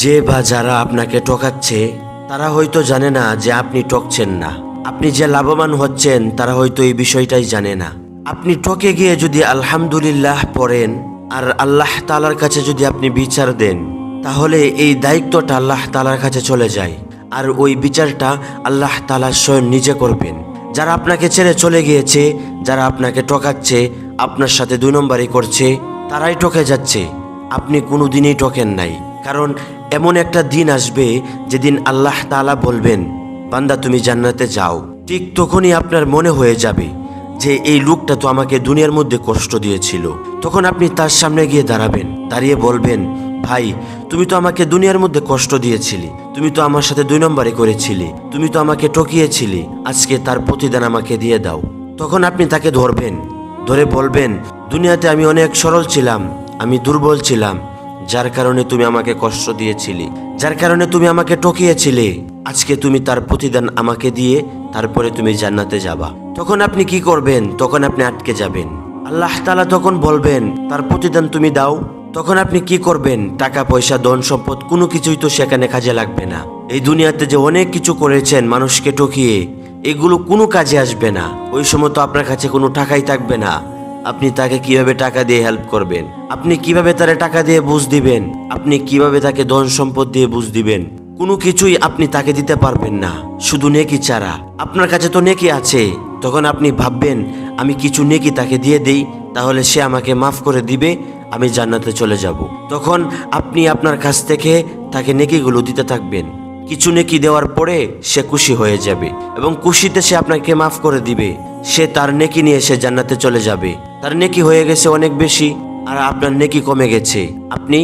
যে বা যারা আপনাকে ঠকাচ্ছে তারা হয়তো জানে না যে আপনি ঠকছেন না। আপনি যে লাভবান হচ্ছেন তারা হয়তো এই বিষয়টাই জানে না। আপনি ঠকে গিয়ে যদি আলহামদুলিল্লাহ পড়েন আর আল্লাহ তাআলার কাছে যদি আপনি বিচার দেন, তাহলে এই দায়িত্বটা আল্লাহ তাআলার কাছে চলে যায়, আর ওই বিচারটা আল্লাহ তাআলা স্বয়ং নিজে করবেন। যারা আপনাকে ছেড়ে চলে গিয়েছে, যারা আপনাকে ঠকাচ্ছে, আপনার সাথে দুই নম্বরই করছে, তারাই ঠকে যাচ্ছে। আপনি কোনো দিনই ঠকেন নাই। কারণ এমন একটা দিন আসবে যেদিন আল্লাহ তাআলা বলবেন, বান্দা তুমি জান্নাতে যাও। ঠিক তখনই আপনার মনে হয়ে যাবে যে এই লোকটা তো আমাকে দুনিয়ার মধ্যে কষ্ট দিয়েছিল। তখন আপনি তার সামনে গিয়ে দাঁড়াবেন, দাঁড়িয়ে বলবেন, ভাই তুমি তো আমাকে দুনিয়ার মধ্যে কষ্ট দিয়েছিলি, তুমি তো আমার সাথে দুই নম্বরই করেছিলি, তুমি তো আমাকে ঠকিয়েছিলি, আজকে তার প্রতিদান আমাকে দিয়ে দাও। তখন আপনি তাকে ধরবেন, ধরে বলবেন, দুনিয়াতে আমি অনেক সরল ছিলাম, আমি দুর্বল ছিলাম, যার কারণে তুমি আমাকে কষ্ট দিয়েছিলে, যার কারণে তুমি আমাকে ঠকিয়েছিলে, আজকে তুমি তার প্রতিদান আমাকে দিয়ে তারপরে তুমি জান্নাতে যাবা। তখন আপনি কি করবেন? তখন আপনি আটকে যাবেন। আল্লাহ তাআলা তখন বলবেন, তার প্রতিদান তুমি দাও। তখন আপনি কি করবেন? টাকা পয়সা ধন সম্পদ কোনো কিছুই তো সেখানে কাজে লাগবে না। এই দুনিয়াতে যে অনেক কিছু করেছেন মানুষকে ঠকিয়ে, এগুলো কোনো কাজে আসবে না। ওই সময় তো আপনার কাছে কোনো টাকাই থাকবে না। আপনি তাকে কিভাবে টাকা দিয়ে হেল্প করবেন? আপনি কিভাবে তারে টাকা দিয়ে বুঝ দিবেন? আপনি কিভাবে তাকে ধন সম্পদ দিয়ে বুঝ দিবেন? কোনো কিছুই আপনি তাকে দিতে পারবেন না, শুধু নেকি ছাড়া। আপনার কাছে তো নেকি আছে। তখন আপনি ভাববেন, আমি কিছু নেকি তাকে দিয়ে দেই, তাহলে সে আমাকে মাফ করে দিবে, আমি জান্নাতে চলে যাব। তখন আপনি আপনার কাছ থেকে তাকে নেকিগুলো দিতে থাকবেন। কিছু নেকি দেওয়ার পরে সে খুশি হয়ে যাবে এবং খুশিতে সে আপনাকে মাফ করে দিবে। সে তার নেকি নিয়ে সে জান্নাতে চলে যাবে। তার নেকি হয়ে গেছে অনেক বেশি, আর আপনার নেকি কমে গেছে। আপনি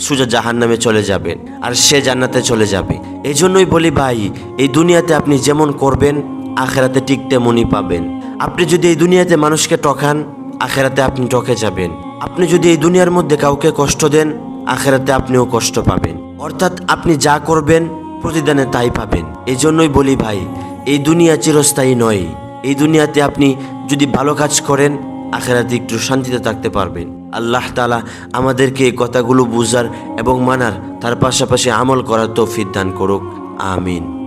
সোজা জাহান্নামে চলে যাবেন আর সে জান্নাতে চলে যাবে। এই জন্যই বলি ভাই, এই দুনিয়াতে আপনি যেমন করবেন আখেরাতে ঠিক তেমনই পাবেন। আপনি যদি এই দুনিয়াতে মানুষকে ঠকান, আখেরাতে আপনি ঠকে যাবেন। আপনি যদি এই দুনিয়ার মধ্যে কাউকে কষ্ট দেন, আখেরাতে আপনিও কষ্ট পাবেন। অর্থাৎ আপনি যা করবেন প্রতিদানে তাই পাবেন। এই জন্যই বলি ভাই, এই দুনিয়া চিরস্থায়ী নয়। এই দুনিয়াতে আপনি যদি ভালো কাজ করেন, আখেরাতে একটু শান্তিতে থাকতে পারবেন। আল্লাহ তাআলা আমাদেরকে এই কথাগুলো বুঝার এবং মানার, তার পাশাপাশি আমল করার তৌফিক দান করুক। আমিন।